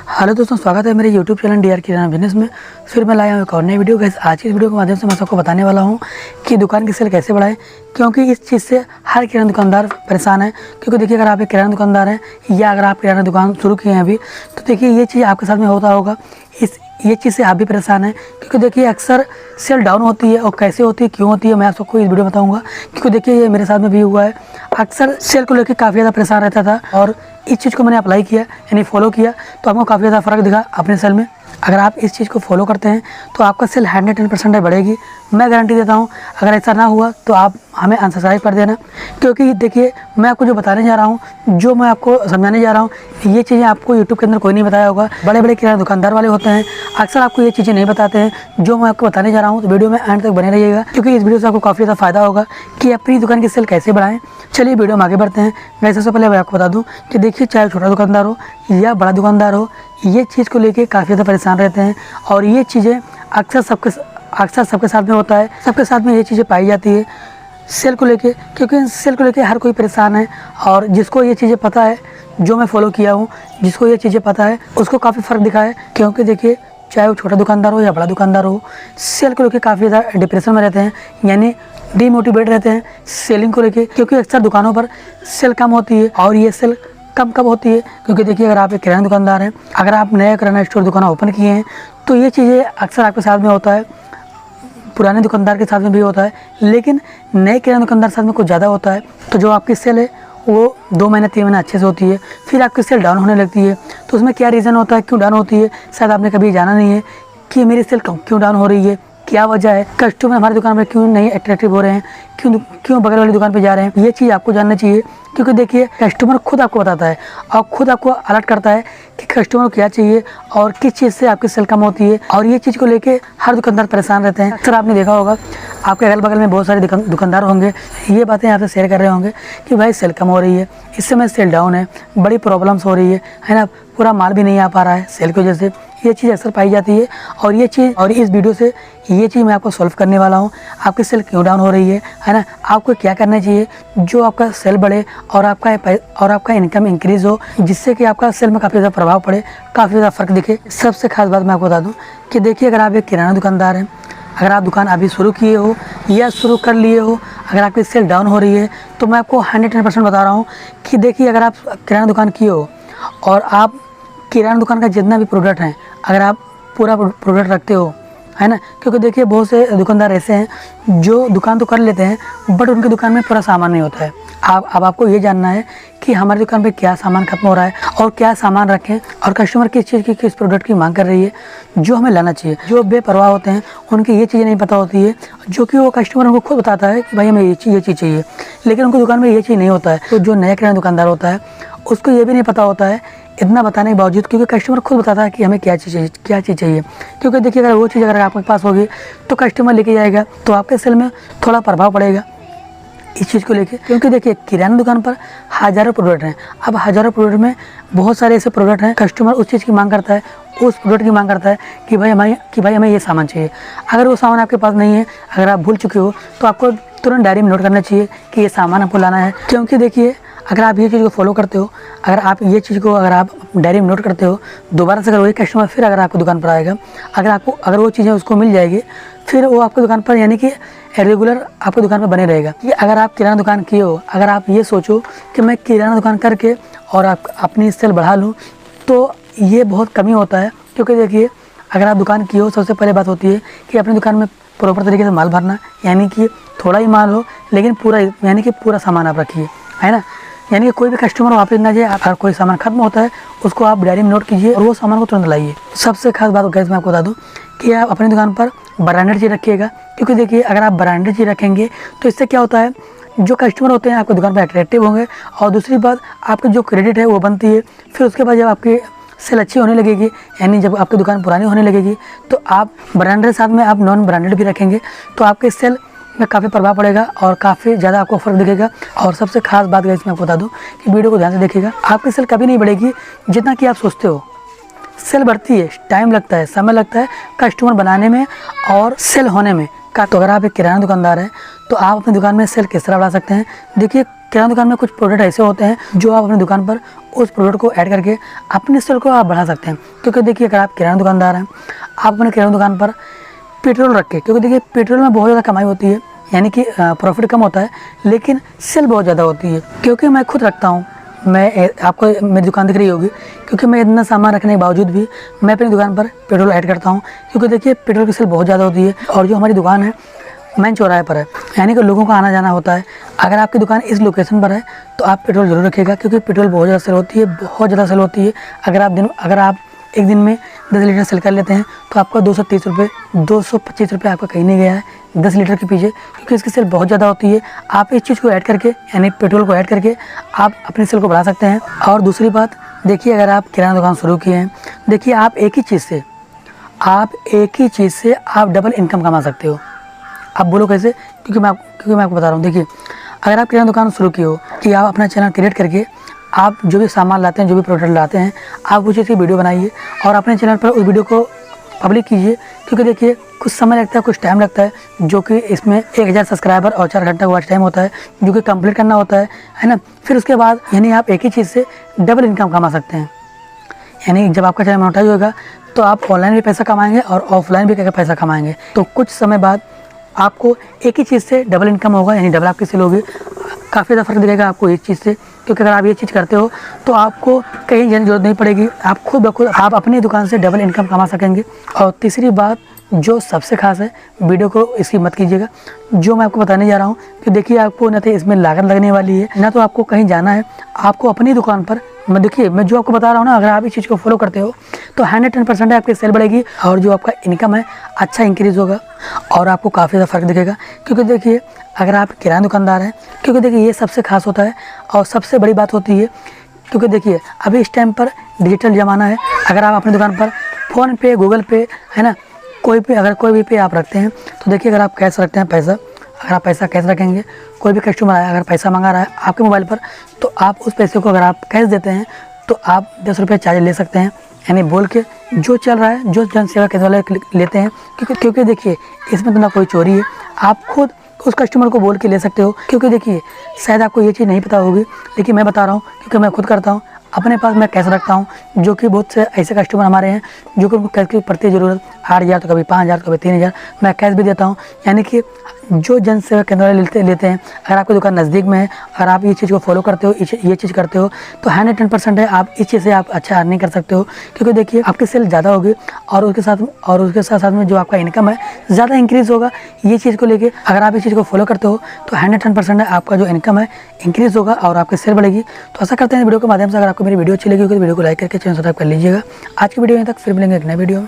Hello दोस्तों, स्वागत है मेरे यूट्यूब चैनल डीआर किराना बिजनेस में। फिर मैं लाया हूँ एक और नई वीडियो। गाइस, आज की वीडियो के माध्यम से मैं सबको बताने वाला हूँ कि दुकान की सेल कैसे बढ़ाएं, क्योंकि इस चीज़ से हर किराना दुकानदार परेशान है। क्योंकि देखिए, अगर आप एक किराना दुकानदार हैं या अगर आप किराना दुकान शुरू किए हैं अभी, तो देखिए ये चीज़ आपके साथ में होता होगा। ये चीज़ से आप भी परेशान हैं, क्योंकि देखिए अक्सर सेल डाउन होती है। और कैसे होती है, क्यों होती है, मैं आप सबको इस वीडियो में बताऊँगा। क्योंकि देखिए ये मेरे साथ में भी हुआ है। अक्सर सेल को लेकर काफ़ी ज़्यादा परेशान रहता था, और इस चीज़ को मैंने अप्लाई किया यानी फॉलो किया तो हमको काफ़ी ज़्यादा फ़र्क दिखा अपने सेल में। अगर आप इस चीज़ को फॉलो करते हैं तो आपका सेल 110% बढ़ेगी, मैं गारंटी देता हूं। अगर ऐसा ना हुआ तो आप हमें अनसब्सक्राइब कर देना, क्योंकि देखिए मैं आपको जो बताने जा रहा हूं, जो मैं आपको समझाने जा रहा हूं, ये चीज़ें आपको यूट्यूब के अंदर कोई नहीं बताया होगा। बड़े बड़े किराना दुकानदार वाले होते हैं, अक्सर आपको ये चीज़ें नहीं बताते हैं जो मैं आपको बताने जा रहा हूँ। तो वीडियो में एंड तक बने रहिएगा, क्योंकि इस वीडियो से आपको काफ़ी ज़्यादा फ़ायदा होगा कि अपनी दुकान की सेल कैसे बढ़ाएं। चलिए वीडियो में आगे बढ़ते हैं। वैसे सबसे पहले मैं आपको बता दूं कि देखिए, चाहे छोटा दुकानदार हो या बड़ा दुकानदार हो, ये चीज़ को लेके काफ़ी ज़्यादा परेशान रहते हैं। और ये चीज़ें अक्सर सबके साथ में होता है। सबके साथ में ये चीज़ें पाई जाती है सेल को लेके, क्योंकि सेल को लेके हर कोई परेशान है। और जिसको ये चीज़ें पता है, जो मैं फॉलो किया हूँ, जिसको ये चीज़ें पता है, उसको काफ़ी फ़र्क दिखा है। क्योंकि देखिए, चाहे वो छोटा दुकानदार हो या बड़ा दुकानदार हो, सेल को लेके काफ़ी ज़्यादा डिप्रेशन में रहते हैं, यानी डीमोटिवेट रहते हैं सेलिंग को लेके। क्योंकि अक्सर दुकानों पर सेल कम होती है। और ये सेल कम कब होती है, क्योंकि देखिए, अगर आप एक किराना दुकानदार हैं, अगर आप नया किराना स्टोर दुकान ओपन किए हैं, तो ये चीज़ें अक्सर आपके साथ में होता है। पुराने दुकानदार के साथ में भी होता है, लेकिन नए किराना दुकानदार के साथ में कुछ ज़्यादा होता है। तो जो आपकी सेल है वो 2 महीने 3 महीने अच्छे से होती है, फिर आपकी सेल डाउन होने लगती है। तो उसमें क्या रीज़न होता है, क्यों डाउन होती है, शायद आपने कभी जाना नहीं है कि मेरी सेल क्यों डाउन हो रही है, क्या वजह है, कस्टमर हमारी दुकान पर क्यों नहीं अट्रैक्टिव हो रहे हैं, क्यों बगल वाली दुकान पे जा रहे हैं। ये चीज़ आपको जानना चाहिए, क्योंकि देखिए कस्टमर खुद आपको बताता है और खुद आपको अलर्ट करता है कि कस्टमर को क्या चाहिए और किस चीज़ से आपकी सेल कम होती है। और ये चीज़ को लेके हर दुकानदार परेशान रहते हैं। अक्सर आपने देखा होगा, आपके अगल बगल में बहुत सारे दुकानदार होंगे, ये बातें आपसे शेयर कर रहे होंगे कि भाई सेल कम हो रही है, इस समय सेल डाउन है, बड़ी प्रॉब्लम्स हो रही है ना, पूरा माल भी नहीं आ पा रहा है सेल की वजह से। ये चीज़ अक्सर पाई जाती है। और ये चीज़, और इस वीडियो से ये चीज़ मैं आपको सॉल्व करने वाला हूँ। आपकी सेल क्यों डाउन हो रही है ना, आपको क्या करना चाहिए जो आपका सेल बढ़े और आपका इनकम इंक्रीज़ हो, जिससे कि आपका सेल में काफ़ी ज़्यादा प्रभाव पड़े, काफ़ी ज़्यादा फ़र्क दिखे। सबसे खास बात मैं आपको बता दूँ कि देखिए, अगर आप एक किराना दुकानदार हैं, अगर आप दुकान अभी शुरू किए हो या शुरू कर लिए हो, अगर आपकी सेल डाउन हो रही है, तो मैं आपको 110% बता रहा हूँ कि देखिए, अगर आप किराना दुकान किए हो और आप किराना दुकान का जितना भी प्रोडक्ट है, अगर आप पूरा प्रोडक्ट रखते हो, है ना, क्योंकि देखिए बहुत से दुकानदार ऐसे हैं जो दुकान तो कर लेते हैं, बट उनकी दुकान में पूरा सामान नहीं होता है। अब आपको ये जानना है कि हमारी दुकान पे क्या सामान खत्म हो रहा है और क्या सामान रखें, और कस्टमर किस चीज़ की, किस प्रोडक्ट की मांग कर रही है, जो हमें लाना चाहिए। जो बेपरवाह होते हैं उनकी ये चीज़ें नहीं पता होती है, जो कि वो कस्टमर उनको खुद बताता है कि भाई हमें ये चीज़ चाहिए, लेकिन उनकी दुकान में ये चीज़ नहीं होता है। तो जो नया किराना दुकानदार होता है, उसको ये भी नहीं पता होता है, इतना बताने के बावजूद, क्योंकि कस्टमर खुद बताता है कि हमें क्या चीज़ चाहिए। क्योंकि देखिए, अगर वो चीज़ अगर आपके पास होगी तो कस्टमर लेके जाएगा, तो आपके सेल में थोड़ा प्रभाव पड़ेगा इस चीज़ को लेके। क्योंकि देखिए, किराना दुकान पर हज़ारों प्रोडक्ट हैं। अब हज़ारों प्रोडक्ट में बहुत सारे ऐसे प्रोडक्ट हैं, कस्टमर उस चीज़ की मांग करता है, उस प्रोडक्ट की मांग करता है कि भाई हमें ये सामान चाहिए। अगर वो सामान आपके पास नहीं है, अगर आप भूल चुके हो, तो आपको तुरंत डायरी में नोट करना चाहिए कि ये सामान आपको लाना है। क्योंकि देखिए, अगर आप ये चीज़ को फॉलो करते हो, अगर आप डायरी में नोट करते हो, दोबारा से अगर वही कस्टमर फिर अगर आपकी दुकान पर आएगा, अगर वो चीज़ें उसको मिल जाएगी, फिर वो आपकी दुकान पर यानी कि रेगुलर आपकी दुकान पर बने रहेगा। कि अगर आप किराना दुकान किए हो, अगर आप ये सोचो कि मैं किराना दुकान करके और अपनी सेल बढ़ा लूँ, तो ये बहुत कमी होता है। क्योंकि देखिए, अगर आप दुकान किए हो, सबसे पहले बात होती है कि अपनी दुकान में प्रॉपर तरीके से माल भरना, यानी कि थोड़ा ही माल हो लेकिन पूरा सामान आप रखिए, है ना, यानी कि कोई भी कस्टमर वापस ना जाए। अगर कोई सामान खत्म होता है, उसको आप डायरी में नोट कीजिए और वो सामान को तुरंत लाइए। सबसे खास बात गाइस मैं आपको बता दूं कि आप अपनी दुकान पर ब्रांडेड चीज़ रखिएगा। क्योंकि देखिए, अगर आप ब्रांडेड चीज़ रखेंगे तो इससे क्या होता है, जो कस्टमर होते हैं आपकी दुकान पर अट्रैक्टिव होंगे, और दूसरी बात, आपकी जो क्रेडिट है वो बनती है। फिर उसके बाद जब आपकी सेल अच्छी होने लगेगी, यानी जब आपकी दुकान पुरानी होने लगेगी, तो आप ब्रांडेड साथ में आप नॉन ब्रांडेड भी रखेंगे, तो आपके सेल में काफ़ी प्रभाव पड़ेगा और काफ़ी ज़्यादा आपको फ़र्क दिखेगा। और सबसे खास बात गाइस मैं आपको बता दूं कि वीडियो को ध्यान से देखिएगा, आपकी सेल कभी नहीं बढ़ेगी जितना कि आप सोचते हो। सेल बढ़ती है, टाइम लगता है, समय लगता है कस्टमर बनाने में और सेल होने में। तो अगर आप एक किराना दुकानदार हैं, तो आप अपनी दुकान में सेल किस तरह बढ़ा सकते हैं। देखिए, किराना दुकान में कुछ प्रोडक्ट ऐसे होते हैं जो आप अपनी दुकान पर उस प्रोडक्ट को ऐड करके अपने सेल को आप बढ़ा सकते हैं। क्योंकि देखिए अगर आप किराना दुकानदार हैं, आप अपने किराना दुकान पर पेट्रोल रख के, क्योंकि देखिए पेट्रोल में बहुत ज़्यादा कमाई होती है, यानी कि प्रॉफिट कम होता है लेकिन सेल बहुत ज़्यादा होती है। क्योंकि मैं खुद रखता हूँ, मैं आपको मेरी दुकान दिख रही होगी, क्योंकि मैं इतना सामान रखने के बावजूद भी मैं अपनी दुकान पर पेट्रोल ऐड करता हूँ। क्योंकि देखिए पेट्रोल की सेल बहुत ज़्यादा होती है और जो हमारी दुकान है मेन चौराहे पर है, यानी कि लोगों का आना जाना होता है। अगर आपकी दुकान इस लोकेशन पर है तो आप पेट्रोल जरूर रखिएगा, क्योंकि पेट्रोल बहुत ज़्यादा सेल होती है, बहुत ज़्यादा सेल होती है। अगर आप एक दिन में 10 लीटर सेल कर लेते हैं तो आपका 230 रुपये 225 रुपये आपका कहीं नहीं गया है 10 लीटर के पीछे, क्योंकि इसकी सेल बहुत ज़्यादा होती है। आप इस चीज़ को ऐड करके, यानी पेट्रोल को ऐड करके आप अपनी सेल को बढ़ा सकते हैं। और दूसरी बात देखिए, अगर आप किराना दुकान शुरू किए हैं, देखिए आप एक ही चीज़ से आप डबल इनकम कमा सकते हो। आप बोलो कैसे? क्योंकि मैं आपको बता रहा हूँ। देखिए अगर आप किराना दुकान शुरू किए हो कि आप अपना चैनल क्रिएट करके आप जो भी सामान लाते हैं, जो भी प्रोडक्ट लाते हैं, आप उस चीज़ की वीडियो बनाइए और अपने चैनल पर उस वीडियो को पब्लिक कीजिए। क्योंकि देखिए कुछ समय लगता है, कुछ टाइम लगता है, जो कि इसमें 1000 सब्सक्राइबर और 4 घंटा वॉच टाइम होता है, जो कि कंप्लीट करना होता है ना। फिर उसके बाद यानी आप एक ही चीज़ से डबल इनकम कमा सकते हैं। यानी जब आपका चैनल मोनेटाइज होगा तो आप ऑनलाइन भी पैसा कमाएंगे और ऑफलाइन भी पैसा कमाएंगे। तो कुछ समय बाद आपको एक ही चीज़ से डबल इनकम होगा, यानी डबल आपकी सेल होगी। काफ़ी ज़्यादा फर्क दिखेगा आपको एक चीज़ से, क्योंकि अगर आप ये चीज़ करते हो तो आपको कहीं जाने की जरूरत नहीं पड़ेगी, आप खुद ब खुद आप अपनी दुकान से डबल इनकम कमा सकेंगे। और तीसरी बात जो सबसे खास है, वीडियो को इसकी मत कीजिएगा, जो मैं आपको बताने जा रहा हूँ कि देखिए आपको न तो इसमें लागत लगने वाली है, ना तो आपको कहीं जाना है, आपको अपनी दुकान पर मैं जो आपको बता रहा हूँ ना, अगर आप इस चीज़ को फॉलो करते हो तो 110% आपकी सेल बढ़ेगी और जो आपका इनकम है अच्छा इंक्रीज़ होगा और आपको काफ़ी ज़्यादा फ़र्क दिखेगा। क्योंकि देखिए अगर आप किराना दुकानदार हैं, क्योंकि देखिए ये सबसे खास होता है और सबसे बड़ी बात होती है। क्योंकि देखिए अभी इस टाइम पर डिजिटल ज़माना है। अगर आप अपनी दुकान पर फ़ोनपे, गूगल पे, है ना, अगर कोई भी पे आप रखते हैं तो देखिए अगर आप कैश रखते हैं पैसा, अगर आप पैसा कैश रखेंगे, कोई भी कस्टमर आया अगर पैसा मंगा रहा है आपके मोबाइल पर, तो आप उस पैसे को अगर आप कैश देते हैं तो आप 10 रुपये चार्ज ले सकते हैं, यानी बोल के जो चल रहा है, जो जन सेवा केंद्र वाले लेते हैं। क्योंकि देखिए इसमें तो ना कोई चोरी है, आप खुद उस कस्टमर को बोल के ले सकते हो। क्योंकि देखिए शायद आपको ये चीज़ नहीं पता होगी, लेकिन मैं बता रहा हूँ क्योंकि मैं खुद करता हूँ। अपने पास मैं कैश रखता हूँ, जो कि बहुत से ऐसे कस्टमर हमारे हैं जो कि उनको कैश की पड़ती है ज़रूरत, 8000 तो कभी 5000 तो कभी 3000, मैं कैश भी देता हूँ। यानी कि जो जन सेवा केंद्र वाले लेते हैं, अगर आपकी दुकान नज़दीक में है, अगर आप ये चीज़ को फॉलो करते हो, ये चीज़ करते हो, तो 110% है आप इस चीज़ से आप अच्छा अर्निंग कर सकते हो। क्योंकि देखिए आपकी सेल ज़्यादा होगी और उसके साथ साथ में जो आपका इनकम है ज़्यादा इंक्रीज़ होगा। ये चीज़ को लेके अगर आप इस चीज़ को फॉलो करते हो तो 110% है आपका जो इनकम है इंक्रीज़ होगा और आपकी सेल बढ़ेगी। तो ऐसा करते हैं वीडियो के माध्यम से। अगर आपको मेरी वीडियो अच्छी लगी तो वीडियो को लाइक करके चैनल सब्सक्राइब कर लीजिएगा। आज की वीडियो यहीं तक, फिर मिलेंगे एक नए वीडियो में।